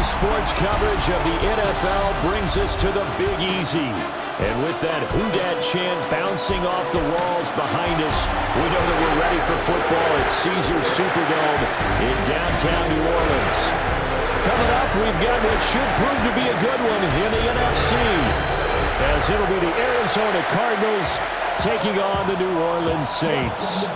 sports coverage of the NFL brings us to the Big Easy. And with that "Who Dat" chant bouncing off the walls behind us, we know that we're ready for football at Caesars Superdome in downtown New Orleans. Coming up, we've got what should prove to be a good one in the NFC, as it'll be the Arizona Cardinals taking on the New Orleans Saints.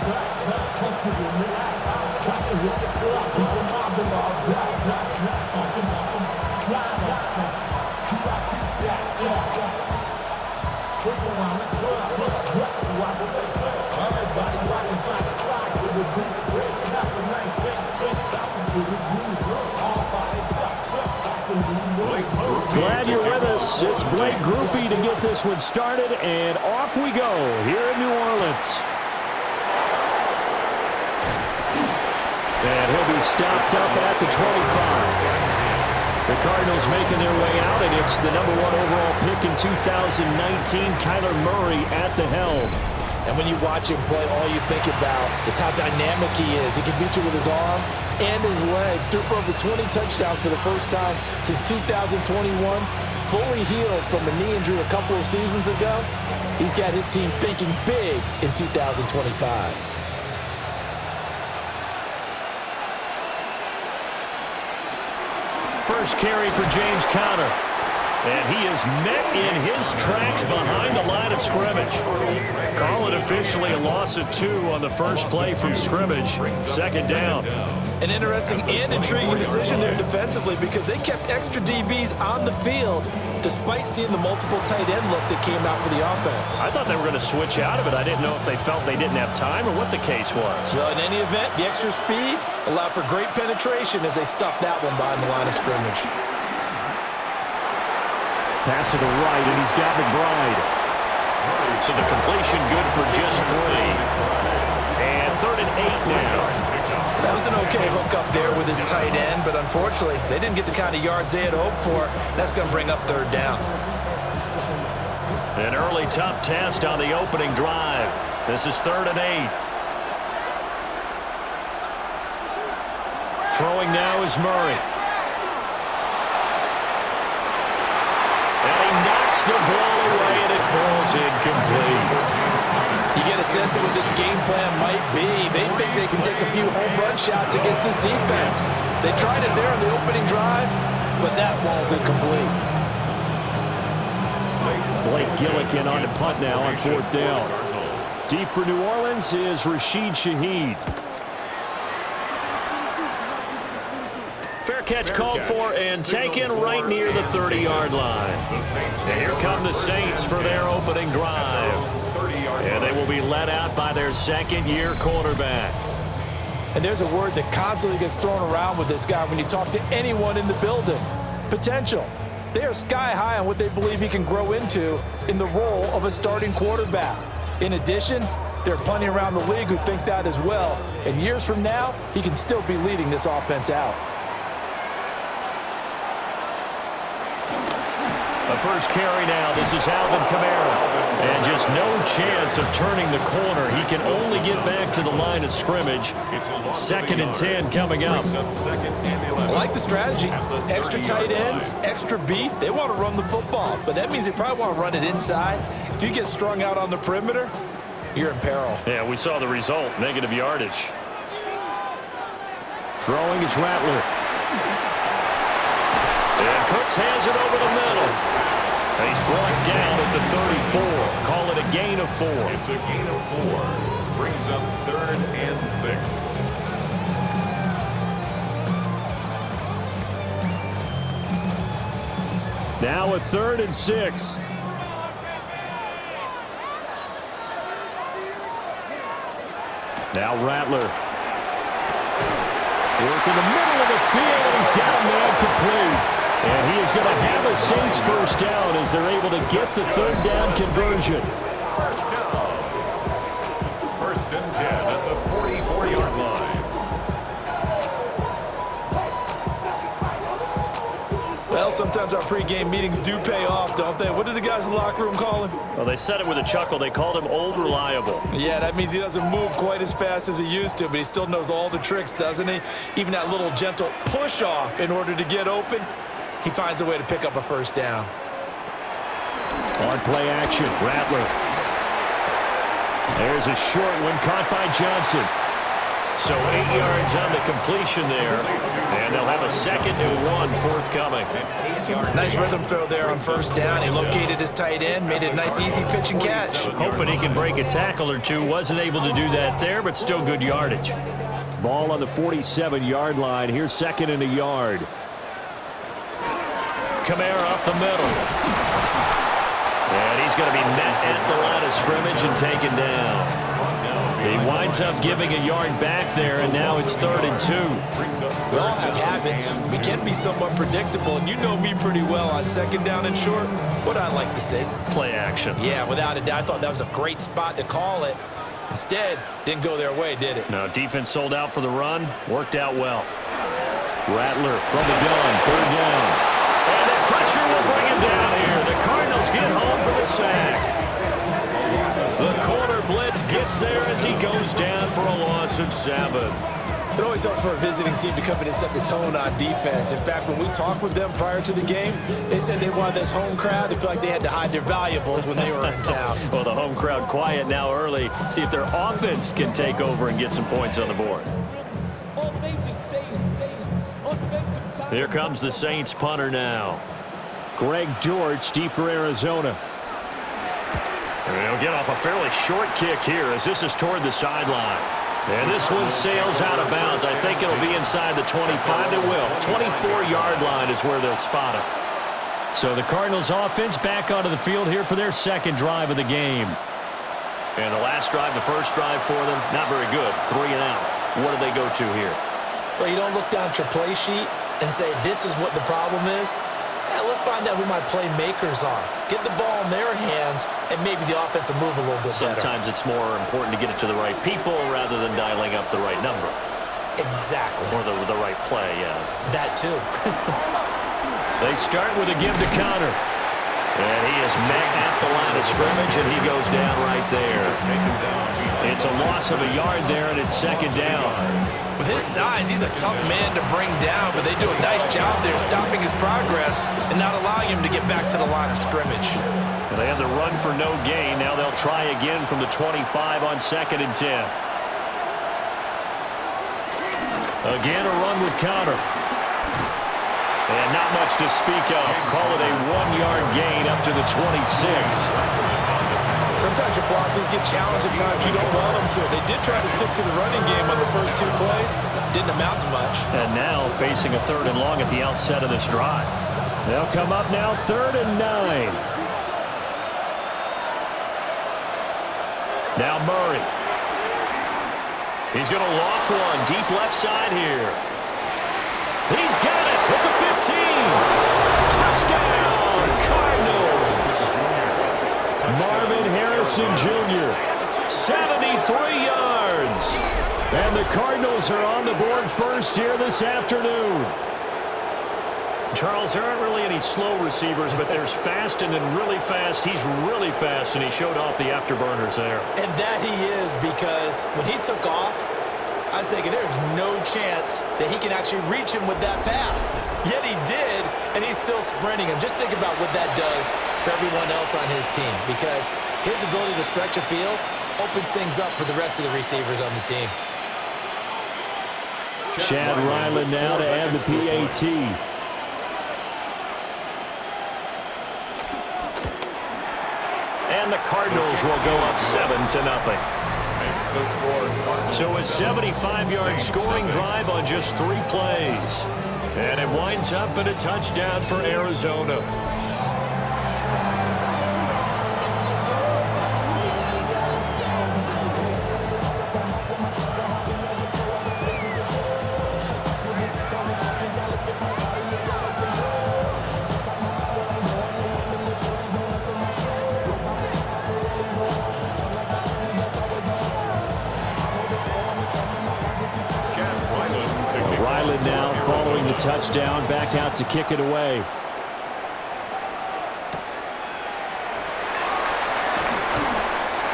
Glad you're with us. It's Blake Groupie to get this one started, and off we go here in New Orleans. And he'll be stopped up at the 25. The Cardinals making their way out, and it's the number 1 overall pick in 2019, Kyler Murray at the helm. And when you watch him play, all you think about is how dynamic he is. He can beat you with his arm and his legs. Threw for over 20 touchdowns for the first time since 2021. Fully healed from a knee injury a couple of seasons ago. He's got his team thinking big in 2025. First carry for James Conner. And he is met in his tracks behind the line of scrimmage. Call it officially a loss of 2 on the first play from scrimmage. Second down. An interesting and intriguing decision there defensively, because they kept extra DBs on the field despite seeing the multiple tight end look that came out for the offense. I thought they were going to switch out of it. I didn't know if they felt they didn't have time or what the case was. Well, in any event, the extra speed allowed for great penetration as they stuffed that one behind the line of scrimmage. Pass to the right, and he's got McBride. So the completion good for just 3. And 3rd and 8 now. That was an okay hook up there with his tight end, but unfortunately, they didn't get the kind of yards they had hoped for. That's going to bring up 3rd down. An early tough test on the opening drive. This is 3rd and 8. Throwing now is Murray. The ball away, and it falls incomplete. You get a sense of what this game plan might be. They think they can take a few home run shots against this defense. They tried it there on the opening drive, but that ball's incomplete. Blake Gillikin on the punt now on 4th down. Deep for New Orleans is Rashid Shaheed. Fair catch called for and taken right near the 30-yard line. And here come the Saints for their opening drive. And they will be led out by their second-year quarterback. And there's a word that constantly gets thrown around with this guy when you talk to anyone in the building. Potential. They are sky high on what they believe he can grow into in the role of a starting quarterback. In addition, there are plenty around the league who think that as well. And years from now, he can still be leading this offense out. The first carry now. This is Alvin Kamara. And just no chance of turning the corner. He can only get back to the line of scrimmage. 2nd and 10 coming up. I like the strategy. Extra tight ends, extra beef. They want to run the football, but that means they probably want to run it inside. If you get strung out on the perimeter, you're in peril. Yeah, we saw the result. Negative yardage. Throwing is Rattler. And Cooks has it over the middle. And he's brought down at the 34. Call it a gain of 4. It's a gain of 4. Brings up 3rd and 6. Now a 3rd and 6. Now Rattler. Work in the middle of the field. He's got a man complete. And he is going to have a Saints first down as they're able to get the 3rd down conversion. First down. 1st and 10 at the 44-yard line. Well, Well, sometimes our pregame meetings do pay off, don't they? What do the guys in the locker room call him? Well, they said it with a chuckle. They called him Old Reliable. Yeah, that means he doesn't move quite as fast as he used to, but he still knows all the tricks, doesn't he? Even that little gentle push-off in order to get open, he finds a way to pick up a first down. On play action, Rattler. There's a short one caught by Johnson. So 8 yards on the completion there, and they'll have a 2nd and 1 forthcoming. Nice rhythm throw there on first down. He located his tight end, made it a nice, easy pitch and catch. Hoping he can break a tackle or two. Wasn't able to do that there, but still good yardage. Ball on the 47-yard line. Here's 2nd and a yard. Kamara up the middle. And he's going to be met at the line of scrimmage and taken down. He winds up giving a yard back there, and now it's 3rd and 2. We all have habits. We can be somewhat predictable, and you know me pretty well on 2nd down and short. What I like to say? Play action. Yeah, without a doubt. I thought that was a great spot to call it. Instead, didn't go their way, did it? No, defense sold out for the run. Worked out well. Rattler from the gun, 3rd down. And the pressure will bring him down here. The Cardinals get home for the sack. The corner blitz gets there as he goes down for a loss of 7. It always helps for a visiting team to come in and set the tone on defense. In fact, when we talked with them prior to the game, they said they wanted this home crowd to feel like they had to hide their valuables when they were in town. Well, the home crowd quiet now early. See if their offense can take over and get some points on the board. Here comes the Saints punter now. Greg George deep for Arizona. And he'll get off a fairly short kick here as this is toward the sideline. And this one sails out of bounds. I think it'll be inside the 25. It will. 24-yard line is where they'll spot it. So the Cardinals offense back onto the field here for their 2nd drive of the game. And the last drive, the first drive for them, not very good. 3 and out. What do they go to here? Well, you don't look down at your play sheet and say, this is what the problem is. Yeah, let's find out who my playmakers are. Get the ball in their hands, and maybe the offense will move a little bit better. Sometimes it's more important to get it to the right people rather than dialing up the right number. Exactly. Or the right play, yeah. That too. They start with a give to counter. And he is met at the line of scrimmage, and he goes down right there. It's a loss of a yard there, and it's 2nd down. With his size, he's a tough man to bring down, but they do a nice job there stopping his progress and not allowing him to get back to the line of scrimmage. And they had the run for no gain. Now they'll try again from the 25 on 2nd and 10. Again, a run with counter. And not much to speak of. Call it a 1-yard gain up to the 26. Sometimes your philosophies get challenged at times you don't want them to. They did try to stick to the running game on the first 2 plays. Didn't amount to much. And now facing a 3rd and long at the outset of this drive. They'll come up now 3rd and 9. Now Murray. He's going to loft one deep left side here. He's got it at the 15. Touchdown, Cardinals. Marvin Harrison Jr., 73 yards. And the Cardinals are on the board first here this afternoon. Charles, there aren't really any slow receivers, but there's fast and then really fast. He's really fast, and he showed off the afterburners there. And that he is, because when he took off, I was thinking there's no chance that he can actually reach him with that pass. Yet he did, and he's still sprinting. And just think about what that does for everyone else on his team, because his ability to stretch a field opens things up for the rest of the receivers on the team. Chad Ryland now to add the PAT. And the Cardinals will go up 7-0. So a 75-yard scoring drive on just 3 plays. And it winds up in a touchdown for Arizona. Ryland now following the touchdown, back out to kick it away.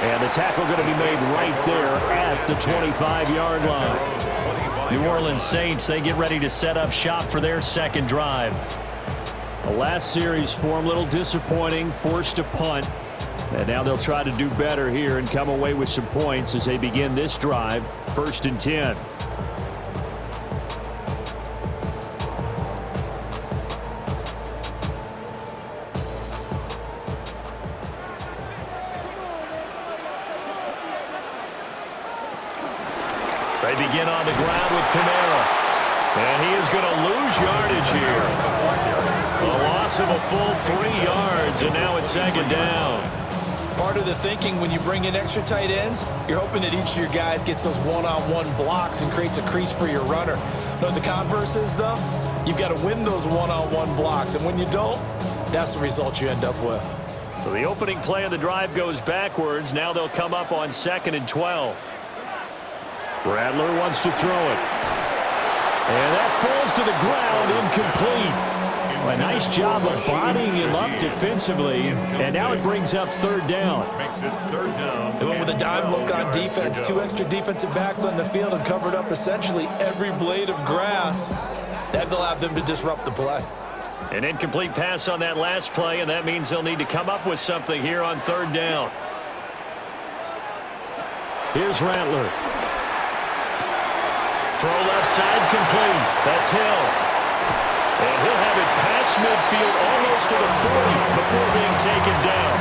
And the tackle going to be made right there at the 25-yard line. New Orleans Saints, they get ready to set up shop for their second drive. The last series for them, a little disappointing, forced a punt. And now they'll try to do better here and come away with some points as they begin this drive, 1st and 10. They begin on the ground with Camara. And he is going to lose yardage here. A loss of a full 3 yards, and now it's 2nd down. Part of the thinking when you bring in extra tight ends, you're hoping that each of your guys gets those one-on-one blocks and creates a crease for your runner. You know what the converse is, though? You've got to win those one-on-one blocks, and when you don't, that's the result you end up with. So the opening play of the drive goes backwards. Now they'll come up on 2nd and 12. Rattler wants to throw it. And that falls to the ground, incomplete. A nice job of bodying him up defensively. And now it brings up 3rd down. Makes it 3rd down. They went with a dime look on defense. 2 extra defensive backs on the field and covered up essentially every blade of grass. That allowed them to disrupt the play. An incomplete pass on that last play, and that means they'll need to come up with something here on 3rd down. Here's Rattler. Throw left side complete. That's Hill. And he'll have it past midfield almost to the 40 before being taken down.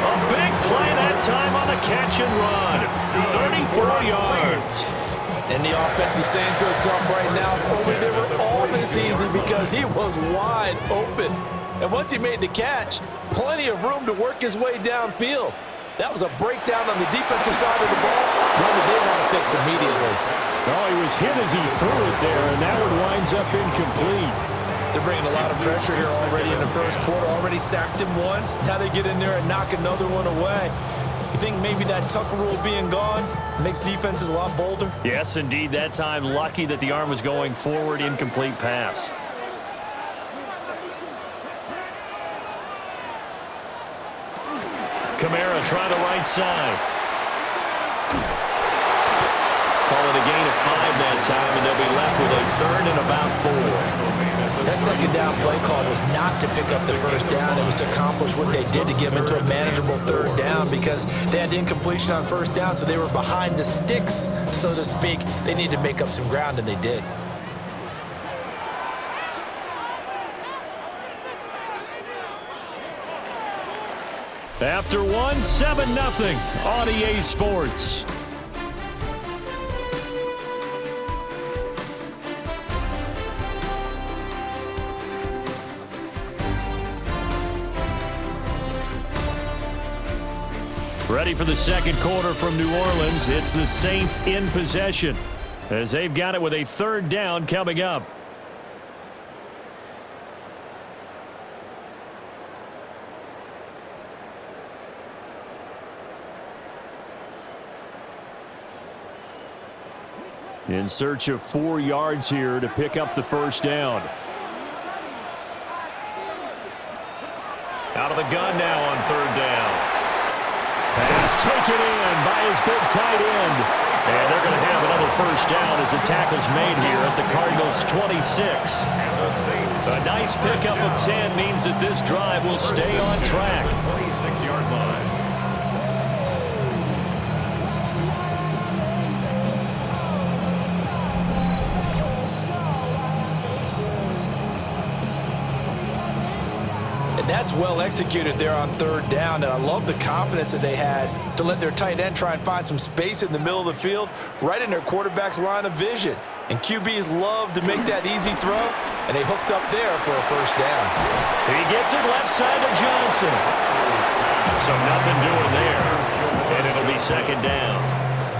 A big play that time on a catch and run. 34 yards. And the offense is saying to itself right now, only they were all this easy because he was wide open. And once he made the catch, plenty of room to work his way downfield. That was a breakdown on the defensive side of the ball, one that they want to fix immediately. Oh, he was hit as he threw it there, and that one winds up incomplete. They're bringing a lot of pressure here already in the first quarter. Already sacked him once. Now they get in there and knock another one away. You think maybe that Tucker rule being gone makes defenses a lot bolder? Yes, indeed. That time, lucky that the arm was going forward. Incomplete pass. Camara trying the right side. Call it a gain of 5 that time, and they'll be left with a 3rd and about 4. That 2nd down play call was not to pick up the 1st down. It was to accomplish what they did to get them into a manageable 3rd down because they had incompletion on 1st down, so they were behind the sticks, so to speak. They needed to make up some ground, and they did. After one, 7-0 on EA Sports. Ready for the second quarter from New Orleans. It's the Saints in possession as they've got it with a 3rd down coming up. In search of 4 yards here to pick up the 1st down. Out of the gun now on 3rd down. Pass taken in by his big tight end. And they're going to have another 1st down as the tackle's made here at the Cardinals' 26. A nice pickup of 10 means that this drive will stay on track. 26-yard line. That's well executed there on 3rd down, and I love the confidence that they had to let their tight end try and find some space in the middle of the field, right in their quarterback's line of vision. And QBs love to make that easy throw, and they hooked up there for a 1st down. He gets it left side to Johnson. So nothing doing there, and it'll be 2nd down.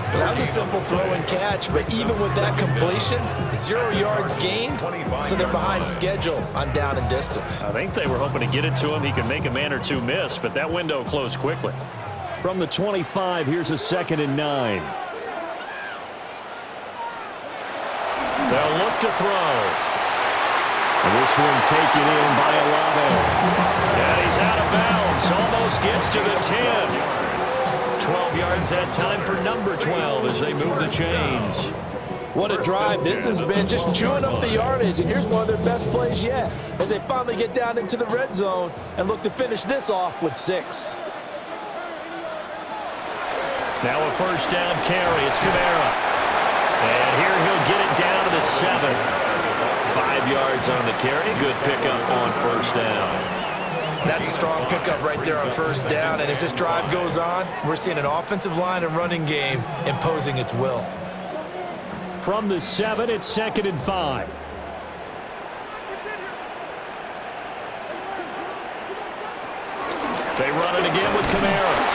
Well, that was a simple throw and catch, but even with that completion, 0 yards gained, so they're behind schedule on down and distance. I think they were hoping to get it to him. He could make a man or two miss, but that window closed quickly. From the 25, here's a 2nd and 9. They'll look to throw. And this one taken in by Olave. And he's out of bounds. Almost gets to the 10. 12 yards that time for number 12 as they move the chains. What a drive this has been, just chewing up the yardage. And here's one of their best plays yet as they finally get down into the red zone and look to finish this off with 6. Now a first down carry. It's Kamara. And here he'll get it down to the 7. 5 yards on the carry. Good pickup on first down. That's a strong pickup right there on first down. And as this drive goes on, we're seeing an offensive line and running game imposing its will. From the 7, it's 2nd and 5. They run it again with Kamara.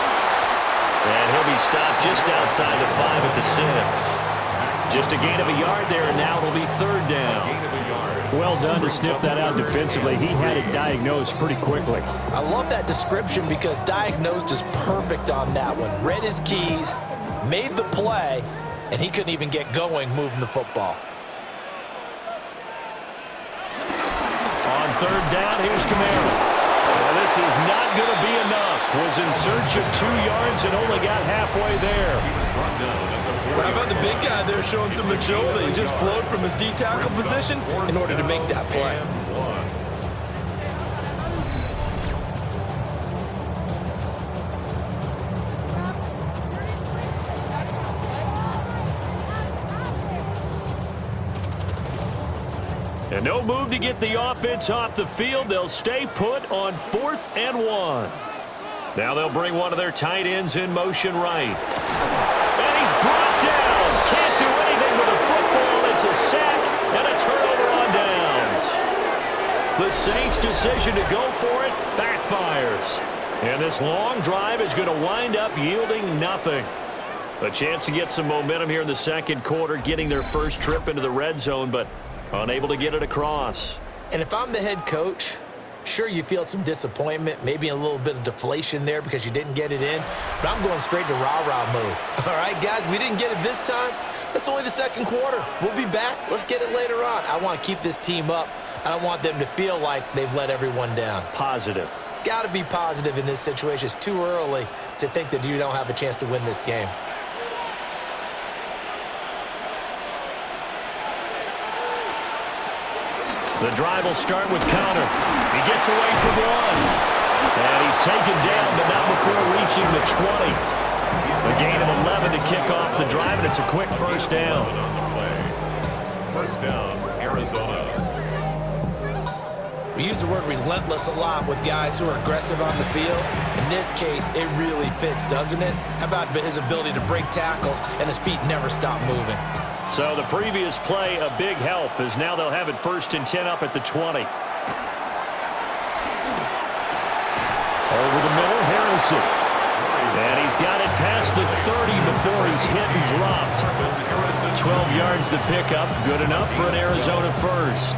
And he'll be stopped just outside the 5 at the 6. Just a gain of a yard there, and now it'll be 3rd down. Well done to sniff that out defensively. He had it diagnosed pretty quickly. I love that description because diagnosed is perfect on that one. Read his keys, made the play, and he couldn't even get going moving the football. On 3rd down, here's Kamara. Well, this is not going to be enough. Was in search of 2 yards and only got halfway there. How about the big guy there showing some agility? He just flowed from his D-tackle position in order to make that play. And no move to get the offense off the field. They'll stay put on 4th and 1. Now they'll bring one of their tight ends in motion right. And he's brought down. Can't do anything with a football. It's a sack and a turnover on downs. The Saints' decision to go for it backfires. And this long drive is going to wind up yielding nothing. A chance to get some momentum here in the 2nd quarter, getting their first trip into the red zone, but unable to get it across. And if I'm the head coach, sure, you feel some disappointment, maybe a little bit of deflation there because you didn't get it in, but I'm going straight to rah-rah mode. All right, guys, we didn't get it this time. It's only the 2nd quarter. We'll be back. Let's get it later on. I want to keep this team up. I don't want them to feel like they've let everyone down. Positive. Got to be positive in this situation. It's too early to think that you don't have a chance to win this game. The drive will start with Connor. He gets away from 1. And he's taken down, but not before reaching the 20. A gain of 11 to kick off the drive, and it's a quick first down. First down, Arizona. We use the word relentless a lot with guys who are aggressive on the field. In this case, it really fits, doesn't it? How about his ability to break tackles and his feet never stop moving? So the previous play, a big help, as now they'll have it 1st and 10 up at the 20. Over the middle, Harrison. And he's got it past the 30 before he's hit and dropped. 12 yards to pick up, good enough for an Arizona first.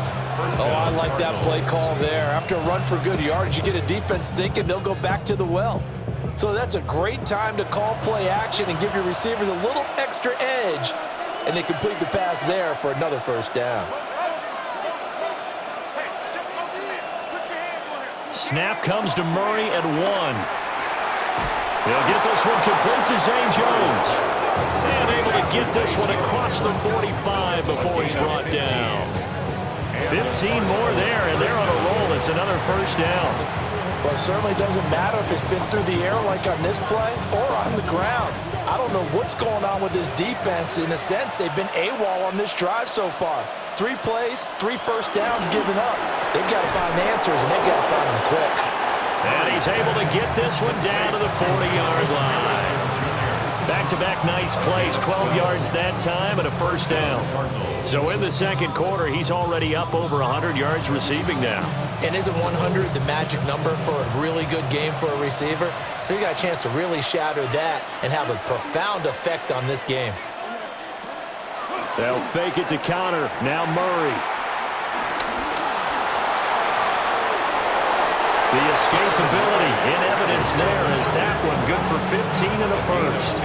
Oh, I like that play call there. After a run for good yards, you get a defense thinking they'll go back to the well. So that's a great time to call play action and give your receivers a little extra edge. And they complete the pass there for another first down. Snap comes to Murray at 1. He'll get this one complete to Zane Jones. And able to get this one across the 45 before he's brought down. 15 more there, and they're on a roll. It's another first down. Well, it certainly doesn't matter if it's been through the air like on this play or on the ground. I don't know what's going on with this defense. In a sense, they've been AWOL on this drive so far. 3 plays, 3 first downs given up. They've got to find answers, and they've got to find them quick. And he's able to get this one down to the 40-yard line. Back-to-back nice plays, 12 yards that time and a first down. So in the 2nd quarter, he's already up over 100 yards receiving now. And isn't 100 the magic number for a really good game for a receiver? So you got a chance to really shatter that and have a profound effect on this game. They'll fake it to Connor. Now Murray. The escapability in evidence there is that one good for 15 and a first.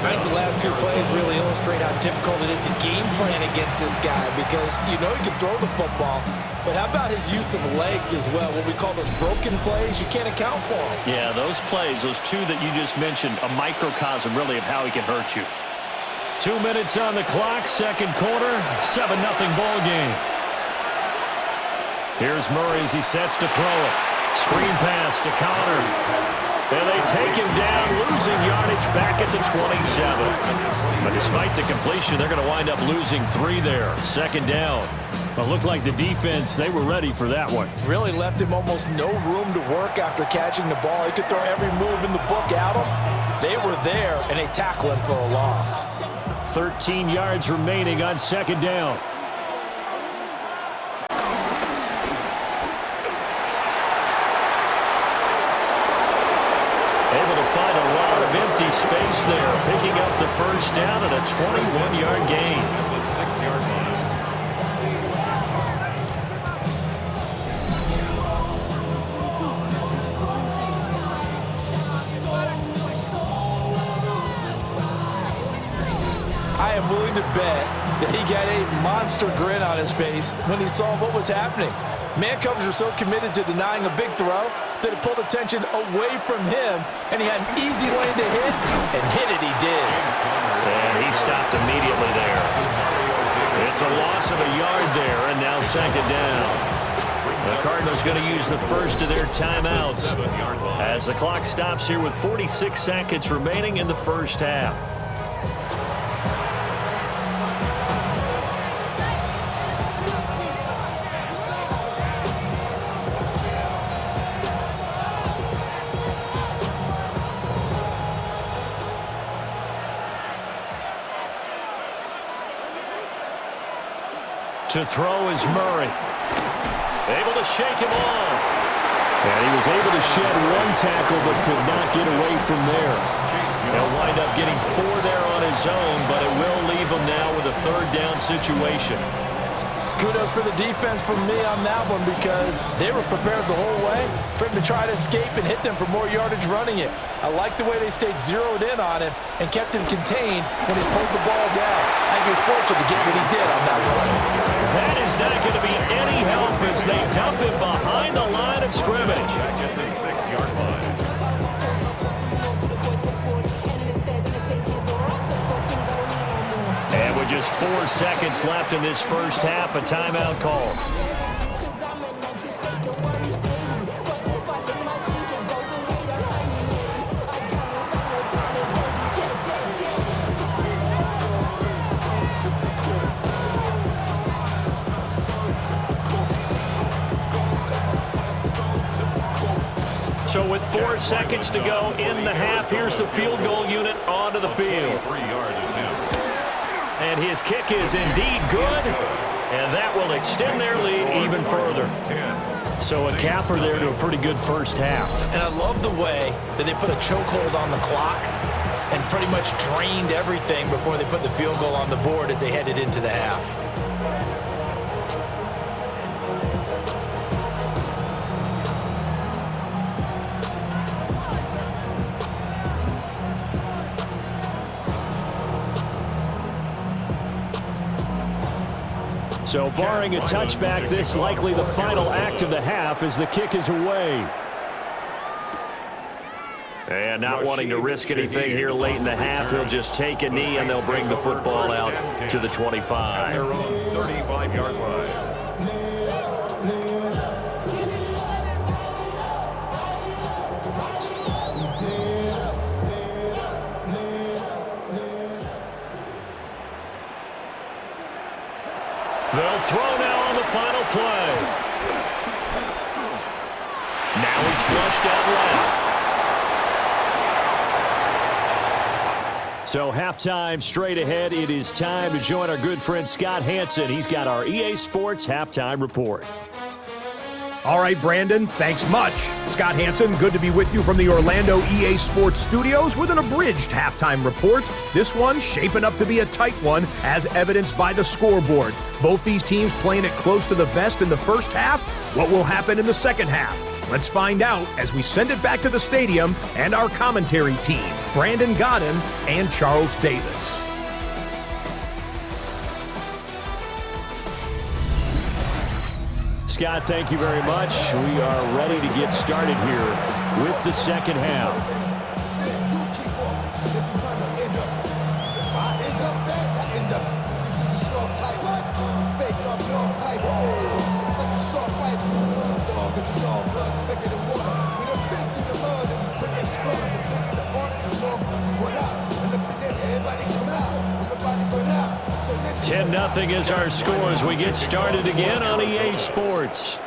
I think the last 2 plays really illustrate how difficult it is to game plan against this guy because you know he can throw the football, But how about his use of legs as well? What we call those broken plays, you can't account for them. Yeah, those plays, those two that you just mentioned, a microcosm really of how he can hurt you. 2 minutes on the clock, second quarter, 7-0 ball game. Here's Murray as he sets to throw it. Screen pass to Connor. And they take him down, losing yardage back at the 27. But despite the completion, they're going to wind up losing 3 there. Second down. Well, it looked like the defense, they were ready for that one. Really left him almost no room to work after catching the ball. He could throw every move in the book at him. They were there, and they tackle him for a loss. 13 yards remaining on second down. Able to find a lot of empty space there, picking up the first down at a 21-yard gain. At the 6-yard line. I am willing to bet that he got a monster grin on his face when he saw what was happening. Man coverage were so committed to denying a big throw that it pulled attention away from him, and he had an easy lane to hit, and hit it he did. And he stopped immediately there. It's a loss of a yard there, and now second down. The Cardinals going to use the first of their timeouts as the clock stops here with 46 seconds remaining in the first half. To throw is Murray. Able to shake him off. And he was able to shed one tackle but could not get away from there. He'll wind up getting 4 there on his own, but it will leave him now with a third down situation. Kudos for the defense from me on that one because they were prepared the whole way for him to try to escape and hit them for more yardage running it. I like the way they stayed zeroed in on him and kept him contained when he pulled the ball down. I think he was fortunate to get what he did on that run. That is not going to be any help as they dump him behind the line of scrimmage. Back at the 6-yard line. And with just 4 seconds left in this first half, a timeout call. So with 4 seconds to go in the half, here's the field goal unit onto the field. 3-yard attempt. And his kick is indeed good, and that will extend their lead even further. So a capper there to a pretty good first half. And I love the way that they put a chokehold on the clock and pretty much drained everything before they put the field goal on the board as they headed into the half. So barring a touchback, this likely the final act of the half as the kick is away. And not wanting to risk anything here late in the half, he'll just take a knee and they'll bring the football out to the 25. Their own 35-yard line. They'll throw now on the final play. Now he's flushed out left. So halftime straight ahead. It is time to join our good friend Scott Hanson. He's got our EA Sports halftime report. All right, Brandon, thanks much. Scott Hanson, good to be with you from the Orlando EA Sports Studios with an abridged halftime report. This one shaping up to be a tight one, as evidenced by the scoreboard. Both these teams playing it close to the vest in the first half. What will happen in the second half? Let's find out as we send it back to the stadium and our commentary team, Brandon Godden and Charles Davis. Scott, thank you very much. We are ready to get started here with the second half. Nothing is our score as we get started again on EA Sports.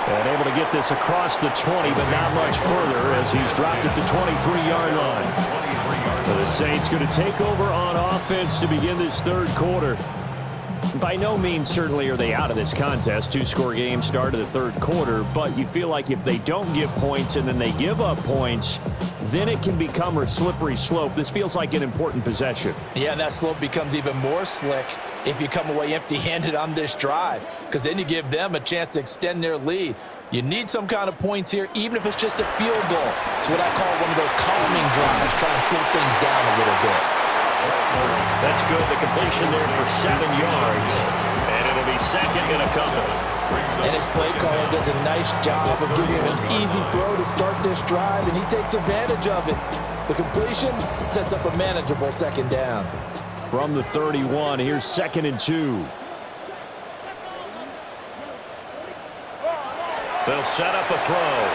And able to get this across the 20, but not much further as he's dropped it to 23-yard line. So the Saints going to take over on offense to begin this third quarter. By no means certainly are they out of this contest. Two-score game start of the third quarter, but you feel like if they don't get points and then they give up points, then it can become a slippery slope. This feels like an important possession. Yeah, and that slope becomes even more slick if you come away empty-handed on this drive, because then you give them a chance to extend their lead. You need some kind of points here, even if it's just a field goal. It's what I call one of those calming drives, try and slow things down a little bit. That's good. The completion there for 7 yards, and it'll be second and a couple. And his play caller does a nice job of giving him an easy throw to start this drive, and he takes advantage of it. The completion sets up a manageable second down. From the 31, here's 2nd and 2. They'll set up a throw.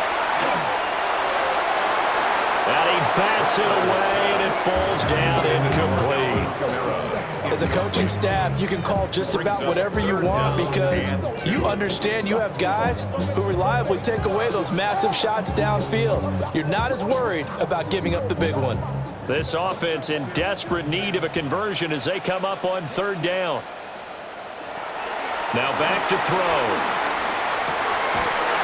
And he bats it away, and it falls down incomplete. As a coaching staff, you can call just about whatever you want because you understand you have guys who reliably take away those massive shots downfield. You're not as worried about giving up the big one. This offense in desperate need of a conversion as they come up on 3rd down. Now back to throw.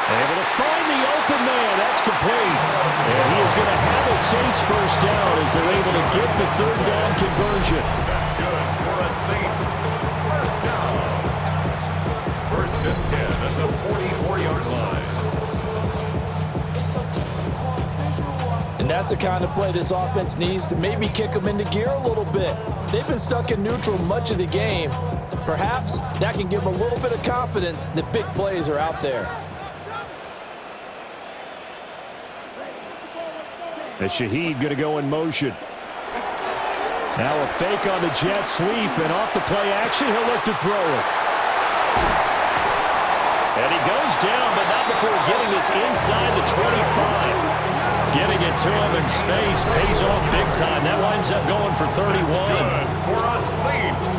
Able to find the open man. That's complete. And he is going to have a Saints first down as they're able to get the 3rd down conversion. That's good for a Saints first down. 1st and 10 at the 44-yard line. And that's the kind of play this offense needs to maybe kick them into gear a little bit. They've been stuck in neutral much of the game. Perhaps that can give them a little bit of confidence that big plays are out there. As Shaheed going to go in motion. Now a fake on the jet sweep, and off the play action, he'll look to throw it. And he goes down, but not before getting this inside the 25. Getting it to him in space pays off big time. That winds up going for 31. For a Saints.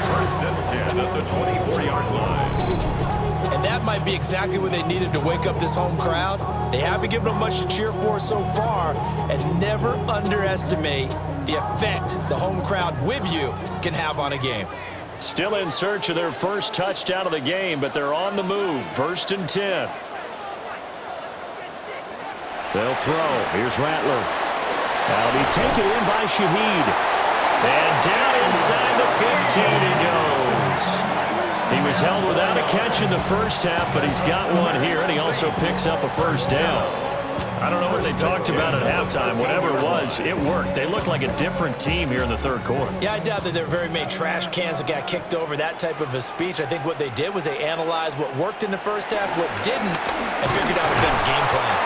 1st and 10 at the 24-yard line. And that might be exactly what they needed to wake up this home crowd. They haven't given them much to cheer for so far, and never underestimate the effect the home crowd with you can have on a game. Still in search of their first touchdown of the game, but they're on the move. 1st and 10. They'll throw. Here's Rattler. That'll be taken in by Shaheed. And down inside the 15 he goes. He was held without a catch in the first half, but he's got one here, and he also picks up a first down. I don't know what they talked about at halftime. Whatever it was, it worked. They look like a different team here in the 3rd quarter. Yeah, I doubt that there were very many trash cans that got kicked over, that type of a speech. I think what they did was they analyzed what worked in the first half, what didn't, and figured out a better game plan.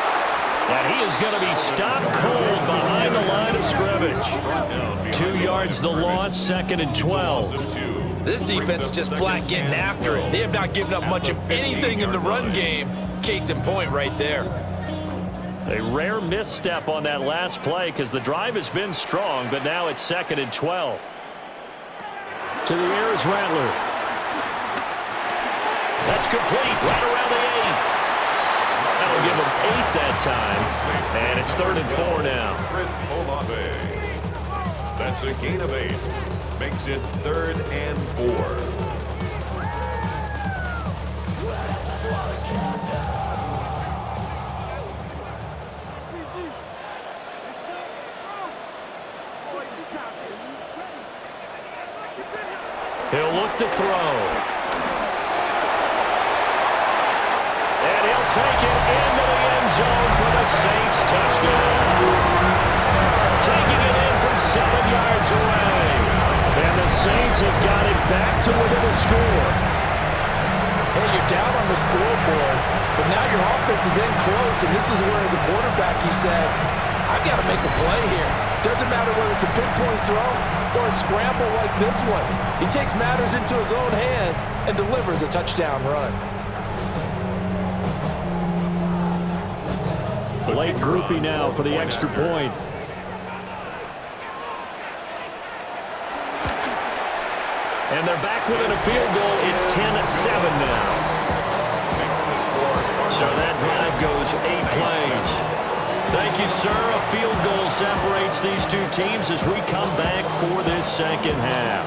And he is going to be stopped cold behind the line of scrimmage. 2 yards the loss, 2nd and 12. This defense is just flat getting after it. They have not given up much of anything in the run game. Case in point right there. A rare misstep on that last play because the drive has been strong, but now it's 2nd and 12. To the air is Rattler. That's complete, right around the 8. That'll give him 8 that time, and it's 3rd and 4 now. Chris Olave. That's a gain of 8. Makes it 3rd and 4. He'll look to throw. And he'll take it into the end zone for the Saints touchdown. Taking it in from 7 yards away. Saints have got it back to within a score. Hey, you're down on the scoreboard, but now your offense is in close, and this is where, as a quarterback, you said, I've got to make a play here. Doesn't matter whether it's a pinpoint throw or a scramble like this one. He takes matters into his own hands and delivers a touchdown run. Late groupie now for the extra point. And they're back within a field goal. It's 10-7 now. So that drive goes 8 plays. Thank you, sir. A field goal separates these two teams as we come back for this second half.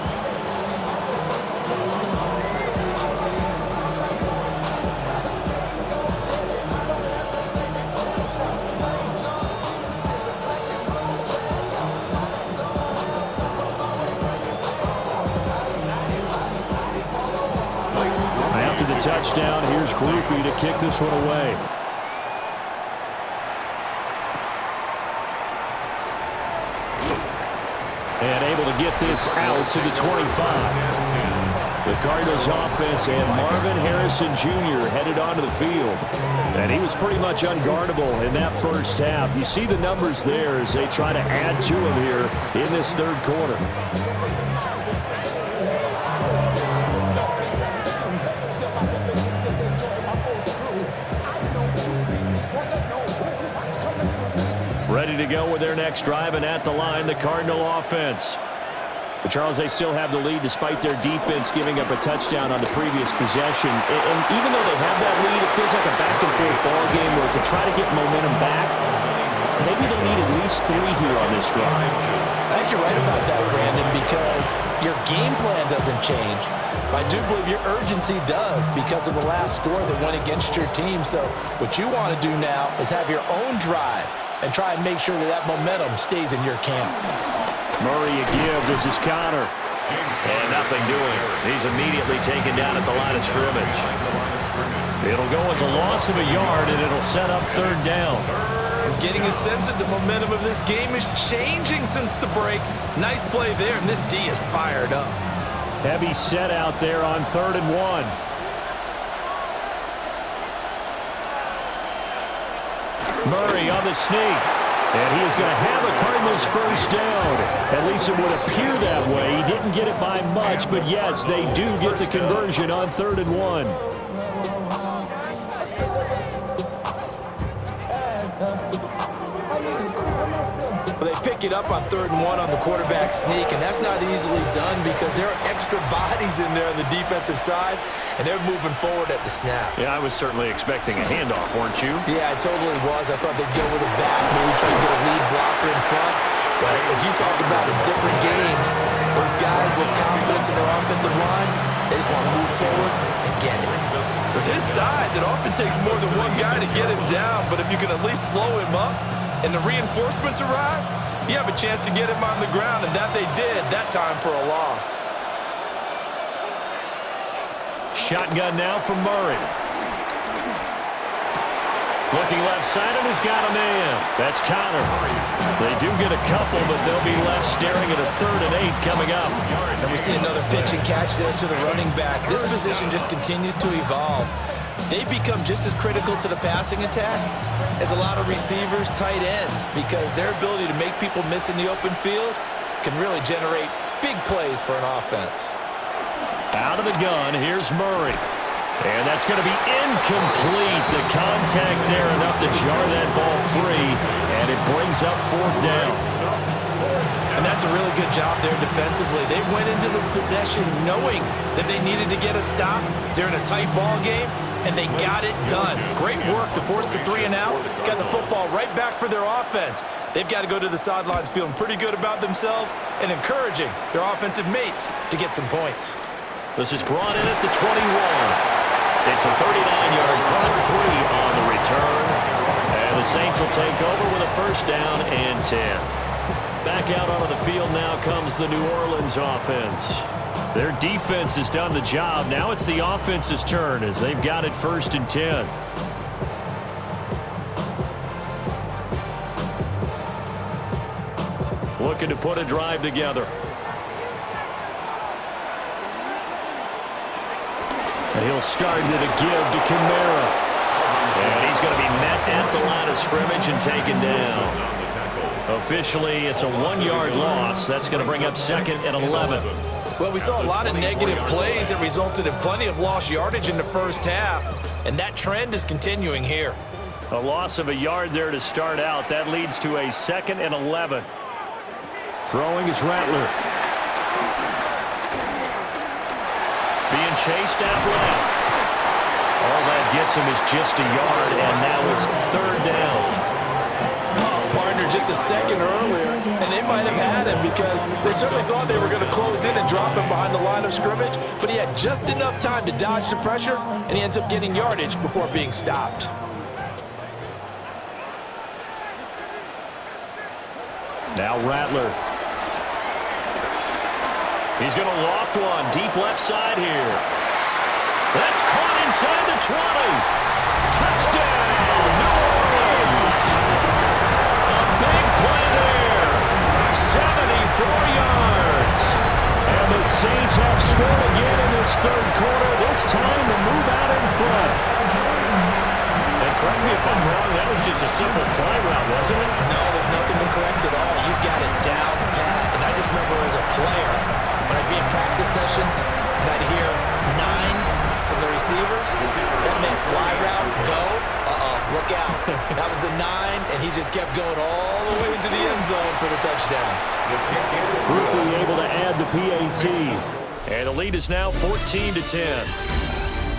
After the touchdown, here's Groupie to kick this one away. And able to get this out to the 25. The Cardinals offense and Marvin Harrison Jr. headed onto the field. And he was pretty much unguardable in that first half. You see the numbers there as they try to add to him here in this third quarter. Ready to go with their next drive, and at the line, the Cardinal offense. But Charles, they still have the lead despite their defense giving up a touchdown on the previous possession. And even though they have that lead, it feels like a back-and-forth ball game where to try to get momentum back, maybe they need at least 3 here on this drive. I think you're right about that, Brandon, because your game plan doesn't change. I do believe your urgency does because of the last score that went against your team. So what you want to do now is have your own drive and try and make sure that that momentum stays in your camp. Murray a give. This is Connor. And nothing doing. He's immediately taken down at the line of scrimmage. It'll go as a loss of a yard, and it'll set up third down. I'm getting a sense that the momentum of this game is changing since the break. Nice play there, and this D is fired up. Heavy set out there on 3rd and 1. Murray on the sneak. And he is going to have a Cardinals first down. At least it would appear that way. He didn't get it by much, but yes, they do get the conversion on 3rd and 1. They pick it up on 3rd and 1 on the quarterback sneak, and that's not easily done because there are extra bodies in there on the defensive side, and they're moving forward at the snap. Yeah, I was certainly expecting a handoff, weren't you? Yeah, I totally was. I thought they'd go with a back, maybe try to get a lead blocker in front. But as you talk about in different games, those guys with confidence in their offensive line, they just want to move forward and get it. With his size, it often takes more than one guy to get him down, but if you can at least slow him up and the reinforcements arrive, you have a chance to get him on the ground, and that they did, that time for a loss. Shotgun now from Murray. Looking left side, and he's got a man. That's Connor. They do get a couple, but they'll be left staring at a 3rd and 8 coming up. And we see another pitch and catch there to the running back. This position just continues to evolve. They become just as critical to the passing attack as a lot of receivers, tight ends, because their ability to make people miss in the open field can really generate big plays for an offense. Out of the gun, here's Murray. And that's going to be incomplete. The contact there enough to jar that ball free, and it brings up 4th down. And that's a really good job there defensively. They went into this possession knowing that they needed to get a stop. They're in a tight ball game, and they got it done. Great work to force the 3 and out. Got the football right back for their offense. They've got to go to the sidelines feeling pretty good about themselves and encouraging their offensive mates to get some points. This is brought in at the 21. It's a 39-yard punt, 3 on the return. And the Saints will take over with a first down and 10. Back out onto the field now comes the New Orleans offense. Their defense has done the job. Now it's the offense's turn as they've got it 1st and 10. Looking to put a drive together. And he'll start with a give to Kamara. And he's going to be met at the line of scrimmage and taken down. Officially, it's a 1-yard loss. That's going to bring up 2nd and 11. Well, we saw a lot of negative plays that resulted in plenty of lost yardage in the first half, and that trend is continuing here. A loss of a yard there to start out. That leads to a 2nd and 11. Throwing is Rattler. Being chased out left. All that gets him is just a yard, and now it's 3rd down. Partner just a second earlier, and they might have had him because they certainly thought they were going to close in and drop him behind the line of scrimmage, but he had just enough time to dodge the pressure, and he ends up getting yardage before being stopped. Now Rattler. He's going to loft one deep left side here. That's caught inside the 20. Touchdown, New Orleans. A big play there. 74 yards. And the Saints have scored again in this third quarter, this time to move out in front. And correct me if I'm wrong, that was just a simple fly route, wasn't it? No, there's nothing to correct at all. You've got it down pat. And I just remember as a player, when I'd be in practice sessions and I'd hear 9 from the receivers, that meant fly route, go, look out. That was the 9, and he just kept going all the way into the end zone for the touchdown. Quickly able to add the PAT. And the lead is now 14-10.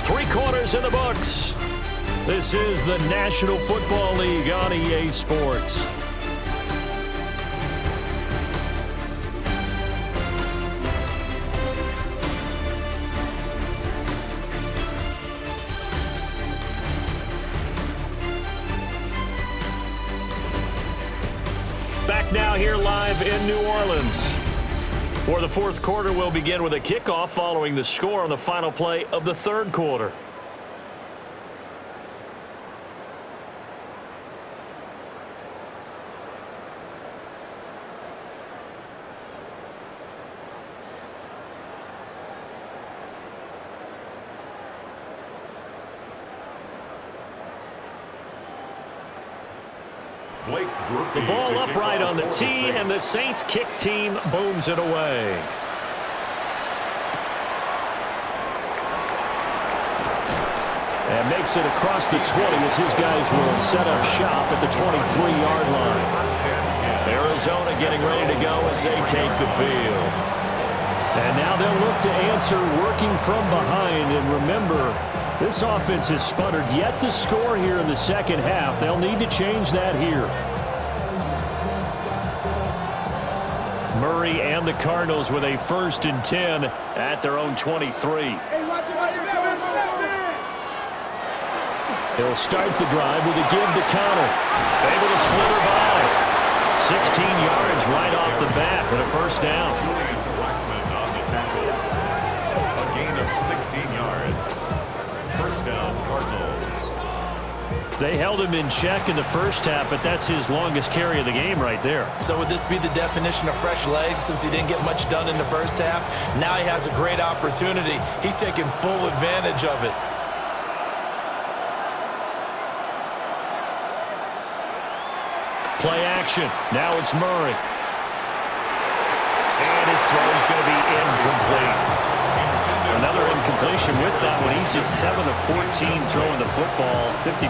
3 quarters in the books. This is the National Football League on EA Sports. Back now here live in New Orleans. For the fourth quarter, we'll begin with a kickoff following the score on the final play of the third quarter. The ball upright on the tee, and the Saints kick team booms it away. And makes it across the 20 as his guys will set up shop at the 23-yard line. Arizona getting ready to go as they take the field. And now they'll look to answer working from behind. And remember, this offense has sputtered yet to score here in the second half. They'll need to change that here. Murray and the Cardinals with a 1st and 10 at their own 23. He'll start the drive with a give to counter. Able to slither by. 16 yards right off the bat with a 1st down. A gain of 16 yards. 1st down, Cardinals. They held him in check in the first half, but that's his longest carry of the game right there. So would this be the definition of fresh legs since he didn't get much done in the first half? Now he has a great opportunity. He's taking full advantage of it. Play action. Now it's Murray. And his throw is going to be incomplete. Another incompletion with that one. He's just 7 of 14 throwing the football, 50%.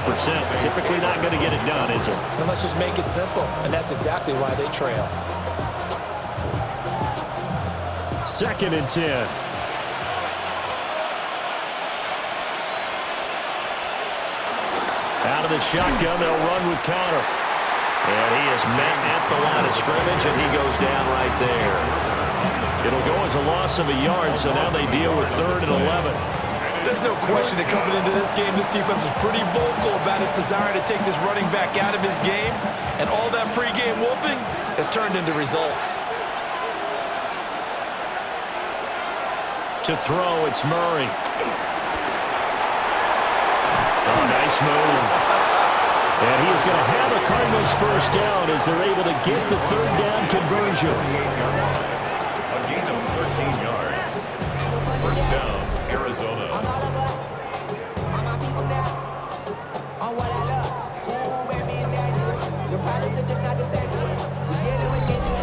Typically not going to get it done, is it? And let's just make it simple, and that's exactly why they trail. 2nd and 10. Out of the shotgun, they'll run with counter. And he is met at the line of scrimmage, and he goes down right there. It'll go as a loss of a yard, so now they deal with 3rd and 11. There's no question that coming into this game, this defense is pretty vocal about its desire to take this running back out of his game, and all that pregame whooping has turned into results. To throw, it's Murray. Oh, nice move. And he is going to have a Cardinals 1st down as they're able to get the 3rd down conversion. A gain of 13 yards. 1st down, Arizona.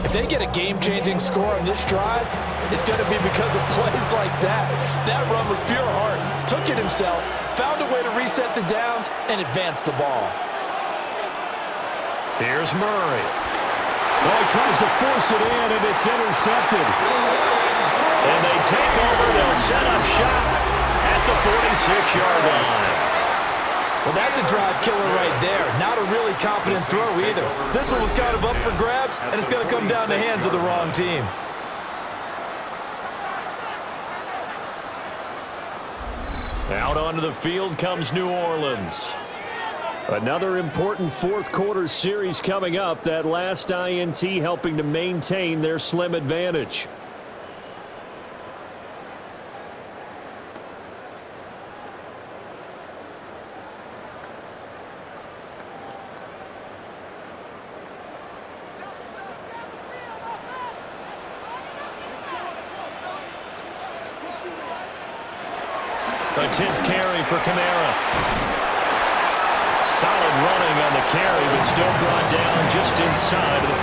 If they get a game-changing score on this drive, it's going to be because of plays like that. That run was pure heart. Took it himself, found a way to reset the downs, and advance the ball. Here's Murray. Oh, he tries to force it in, and it's intercepted. And they take over. They'll set up shop at the 46-yard line. Well, that's a drive killer right there. Not a really confident throw either. This one was kind of up for grabs, and it's going to come down the hands of the wrong team. Out onto the field comes New Orleans. Another important fourth-quarter series coming up. That last INT helping to maintain their slim advantage. A 10th carry for Kamara. Solid running on the carry, but still brought down just inside of the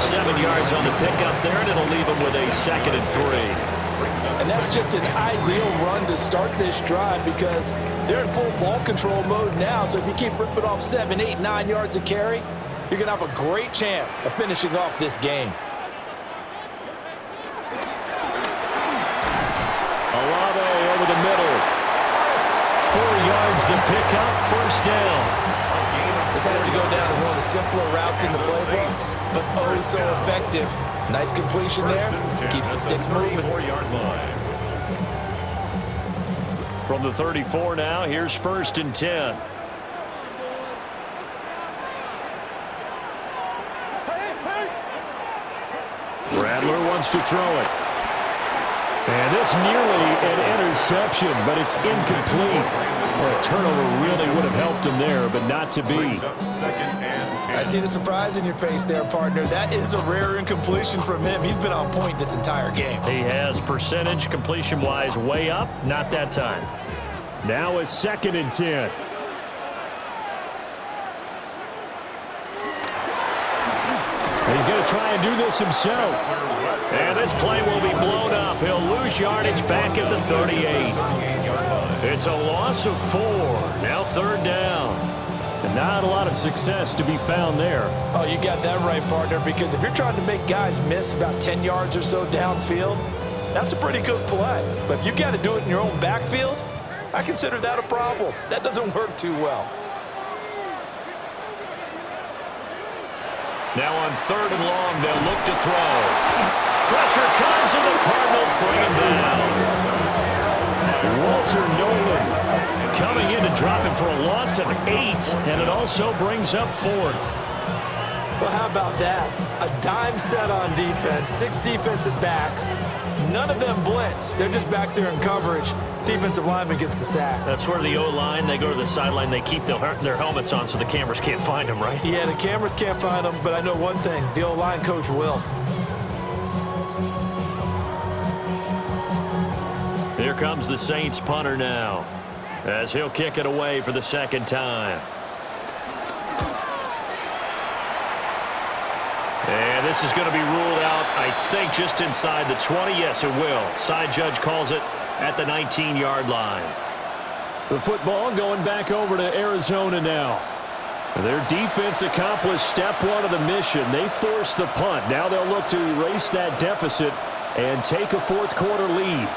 40. 7 yards on the pickup there, and it'll leave him with a 2nd and 3. And that's just an ideal run to start this drive because they're in full ball control mode now. So if you keep ripping off 7, 8, 9 yards of carry, you're going to have a great chance of finishing off this game. Over the middle. 4 yards the pickup, first down. This has to go down as one of the simpler routes in the playbook, but oh so effective. Nice completion there. Keeps the sticks moving. From the 34 now, here's 1st and 10. Rattler wants to throw it. And this nearly an interception, but it's incomplete. Well, a turnover really would have helped him there, but not to be. I see the surprise in your face there, partner. That is a rare incompletion from him. He's been on point this entire game. He has percentage completion-wise way up, not that time. Now a 2nd and 10. He's going to try and do this himself. And this play will be blown up. He'll lose yardage back at the 38. It's a loss of 4. Now 3rd down. And not a lot of success to be found there. Oh, you got that right, partner, because if you're trying to make guys miss about 10 yards or so downfield, that's a pretty good play. But if you got to do it in your own backfield, I consider that a problem. That doesn't work too well. Now on 3rd and long, they'll look to throw. Pressure comes, and the Cardinals bring him down. Walter Nolan coming in to drop him for a loss of 8, and it also brings up 4th. Well, how about that? A dime set on defense, 6 defensive backs. None of them blitz. They're just back there in coverage. Defensive lineman gets the sack. That's where the O-line, they go to the sideline, they keep their helmets on so the cameras can't find them, right? Yeah, the cameras can't find them, but I know one thing. The O-line coach will. Here comes the Saints punter now, as he'll kick it away for the 2nd time. And this is going to be ruled out, I think, just inside the 20. Yes, it will. Side judge calls it at the 19-yard line. The football going back over to Arizona now. Their defense accomplished step 1 of the mission. They forced the punt. Now they'll look to erase that deficit and take a fourth-quarter lead.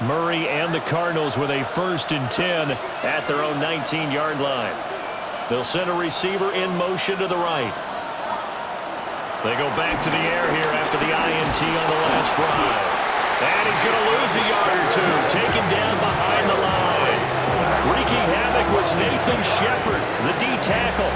Murray and the Cardinals with a 1st and 10 at their own 19-yard line. They'll send a receiver in motion to the right. They go back to the air here after the INT on the last drive. And he's going to lose a yard or 2, taken down behind the line. Wreaking havoc was Nathan Shepard, the D tackle.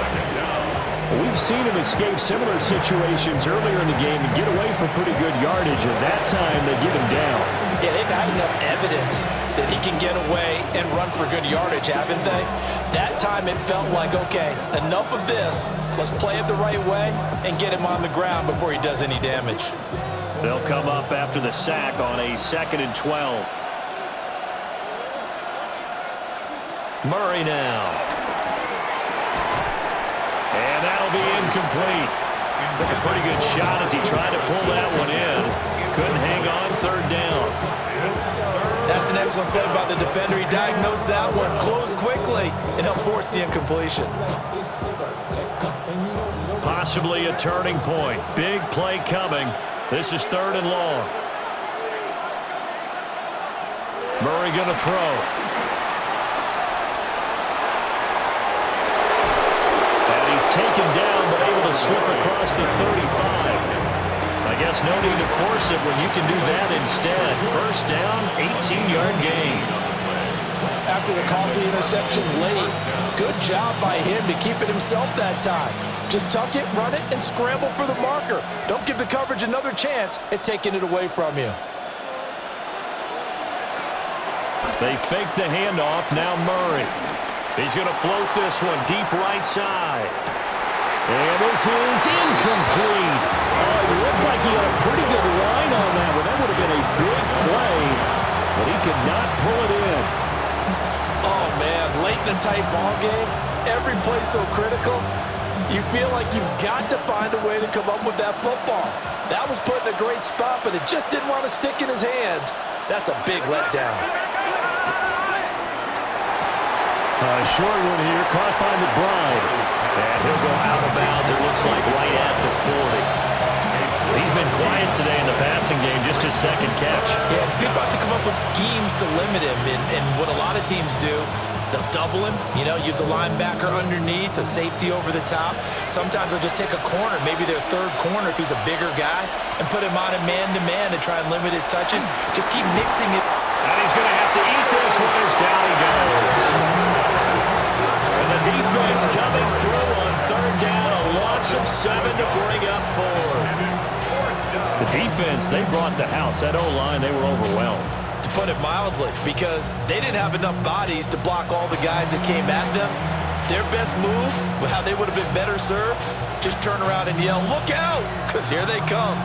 We've seen him escape similar situations earlier in the game and get away from pretty good yardage. At that time, they get him down. Yeah, they've had enough evidence that he can get away and run for good yardage, haven't they? That time it felt like, okay, enough of this. Let's play it the right way and get him on the ground before he does any damage. They'll come up after the sack on a 2nd and 12. Murray now. And that'll be incomplete. Took a pretty good shot as he tried to pull that one in. Couldn't hang on, third down. That's an excellent play by the defender. He diagnosed that one, closed quickly, and helped force the incompletion. Possibly a turning point. Big play coming. This is third and long. Murray going to throw. And he's taken down, but able to slip across the 35. I guess no need to force it when you can do that instead. First down, 18-yard gain. After the costly interception late, good job by him to keep it himself that time. Just tuck it, run it, and scramble for the marker. Don't give the coverage another chance at taking it away from you. They fake the handoff. Now Murray. He's going to float this one deep right side. And this is incomplete. Oh, it looked like he had a pretty good line on that one. That would have been a big play, but he could not pull it in. Oh, man, late in a tight ball game, every play so critical, you feel like you've got to find a way to come up with that football. That was put in a great spot, but it just didn't want to stick in his hands. That's a big letdown. Short one here, caught by McBride. And he'll go out of bounds, it looks like, right at the 40. He's been quiet today in the passing game, just his second catch. Yeah, people have to come up with schemes to limit him, and what a lot of teams do, they'll double him, use a linebacker underneath, a safety over the top. Sometimes they'll just take a corner, maybe their third corner if he's a bigger guy, and put him on a man-to-man to try and limit his touches. Just keep mixing it. And he's going to have to eat this one as down he goes. And the defense coming through on third down, a loss of 7 to bring up fourth. The defense, they brought the house. That O-line, they were overwhelmed. To put it mildly, because they didn't have enough bodies to block all the guys that came at them. Their best move, how they would have been better served, just turn around and yell, "Look out!" because here they come.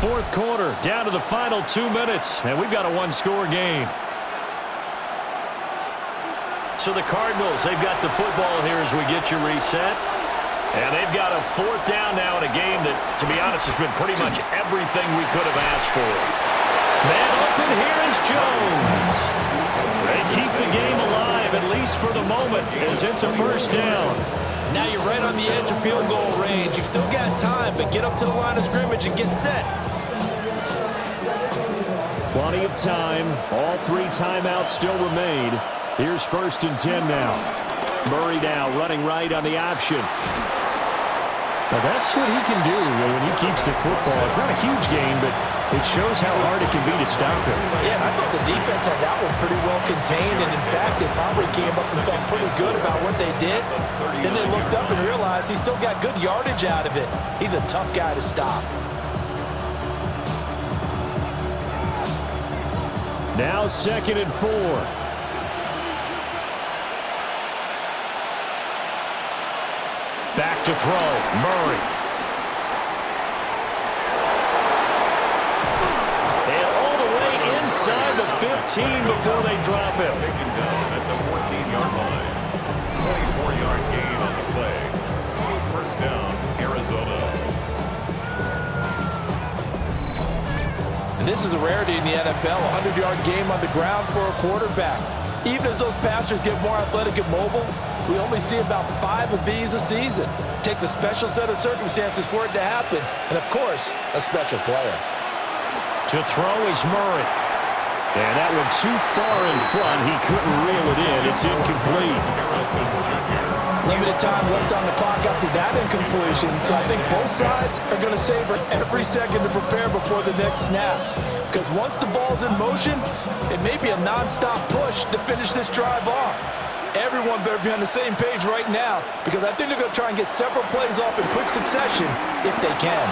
Fourth quarter, down to the final 2 minutes, and we've got a one-score game. So the Cardinals, they've got the football here as we get you reset. And they've got a fourth down now in a game that, to be honest, has been pretty much everything we could have asked for. Man open, here is Jones. They keep the game alive, at least for the moment, as it's a first down. Now you're right on the edge of field goal range. You've still got time, but get up to the line of scrimmage and get set. Plenty of time. All 3 timeouts still remain. Here's 1st and 10 now. Murray now running right on the option. Now that's what he can do when he keeps the football. It's not a huge game, but it shows how hard it can be to stop him. Yeah, and I thought the defense had that one pretty well contained, and in fact, they probably came up and felt pretty good about what they did. Then they looked up and realized he still got good yardage out of it. He's a tough guy to stop. Now 2nd and 4. Back to throw, Murray. And all the way inside the 15 before they drop him. Taken down at the 14-yard line. 24-yard gain on the play. First down, Arizona. And this is a rarity in the NFL, a 100-yard game on the ground for a quarterback. Even as those passers get more athletic and mobile, we only see about 5 of these a season. It takes a special set of circumstances for it to happen, and of course, a special player. To throw is Murray. And that one too far in front. He couldn't reel it in. It's incomplete. Limited time left on the clock after that incompletion, so I think both sides are going to savor every second to prepare before the next snap. Because once the ball's in motion, it may be a non-stop push to finish this drive off. Everyone better be on the same page right now, because I think they're going to try and get several plays off in quick succession if they can.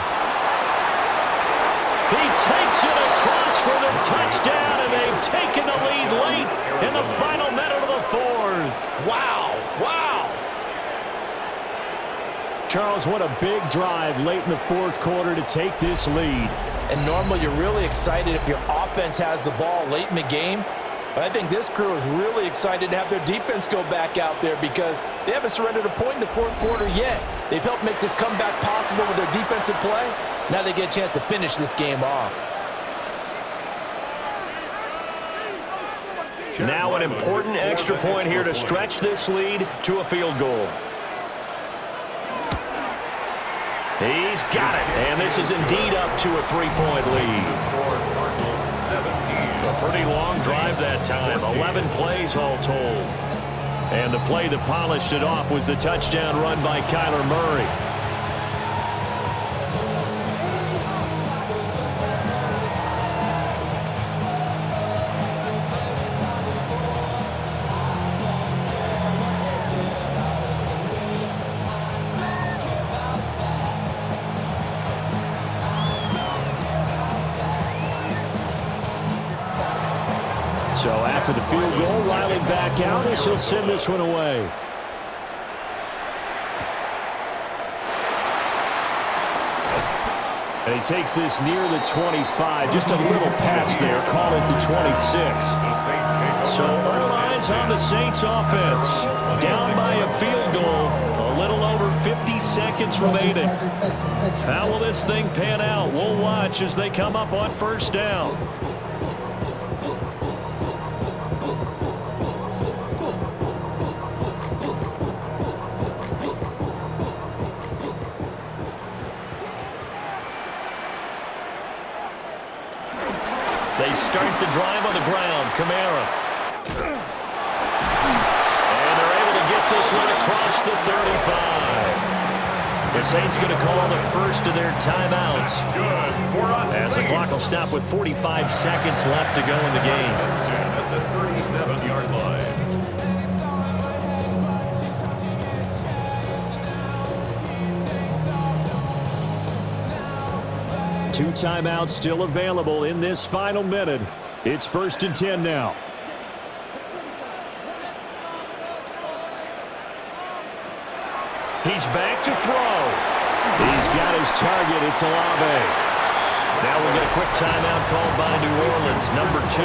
He takes it across for the touchdown, and they've taken the lead late in the final minute of the fourth. Wow, wow. Charles, what a big drive late in the fourth quarter to take this lead. And normally you're really excited if your offense has the ball late in the game. But I think this crew is really excited to have their defense go back out there because they haven't surrendered a point in the fourth quarter yet. They've helped make this comeback possible with their defensive play. Now they get a chance to finish this game off. Now an important extra point here to stretch this lead to a field goal. He's got it, and this is indeed up to a three-point lead. A pretty long drive that time, 11 plays all told. And the play that polished it off was the touchdown run by Kyler Murray. So after the field goal, Riley back out as he'll send this one away. And he takes this near the 25. Just a little pass there. Call it the 26. So all eyes on the Saints offense. Down by a field goal. A little over 50 seconds remaining. How will this thing pan out? We'll watch as they come up on first down. They start the drive on the ground. Kamara. And they're able to get this one across the 35. The Saints going to call the first of their timeouts. As the clock will stop with 45 seconds left to go in the game. At the 37-yard line. Two timeouts still available in this final minute. It's 1st and 10 now. He's back to throw. He's got his target. It's Olave. Now we'll get a quick timeout called by New Orleans, number 2.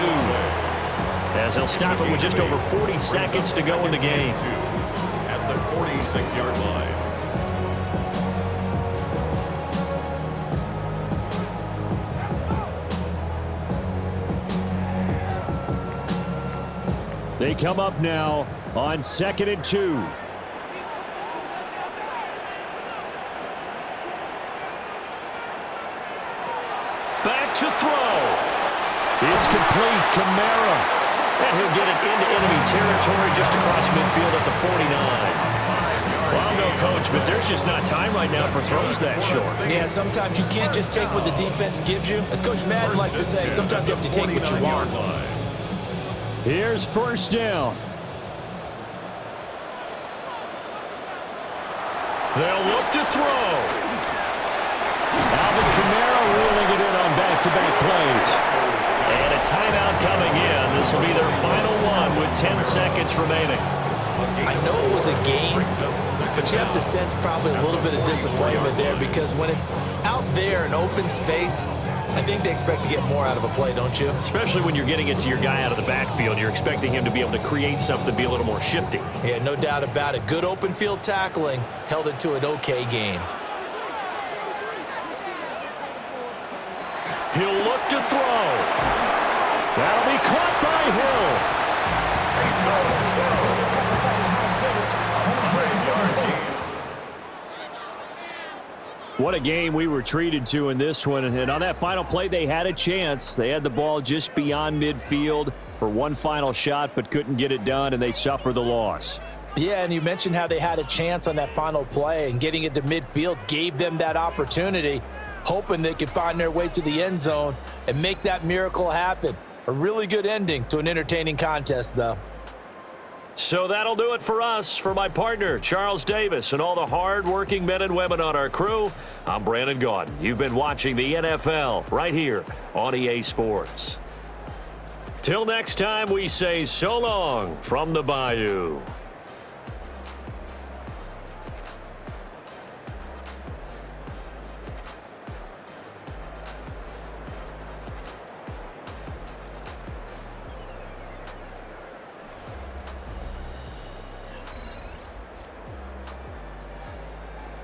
As they'll stop it with just over 40 seconds to go in the game. At the 46-yard line. They come up now on 2nd and 2. Back to throw. It's complete. Kamara. And he'll get it into enemy territory just across midfield at the 49. Well, no, Coach, but there's just not time right now for throws that short. Yeah, sometimes you can't just take what the defense gives you. As Coach Madden liked to say, sometimes you have to take what you want. Here's first down. They'll look to throw. Alvin Kamara reeling it in on back-to-back plays. And a timeout coming in. This will be their final one with 10 seconds remaining. I know it was a game, but you have to sense probably a little bit of disappointment there because when it's out there in open space, I think they expect to get more out of a play, don't you? Especially when you're getting it to your guy out of the backfield. You're expecting him to be able to create something, be a little more shifty. Yeah, no doubt about it. Good open field tackling held it to an okay game. He'll look to throw. That'll be caught by Hill. What a game we were treated to in this one. And on that final play, they had a chance. They had the ball just beyond midfield for one final shot, but couldn't get it done, and they suffer the loss. Yeah, and you mentioned how they had a chance on that final play, and getting it to midfield gave them that opportunity, hoping they could find their way to the end zone and make that miracle happen. A really good ending to an entertaining contest, though. So that'll do it for us. For my partner, Charles Davis, and all the hard-working men and women on our crew, I'm Brandon Gaudin. You've been watching the NFL right here on EA Sports. Till next time, we say so long from the Bayou.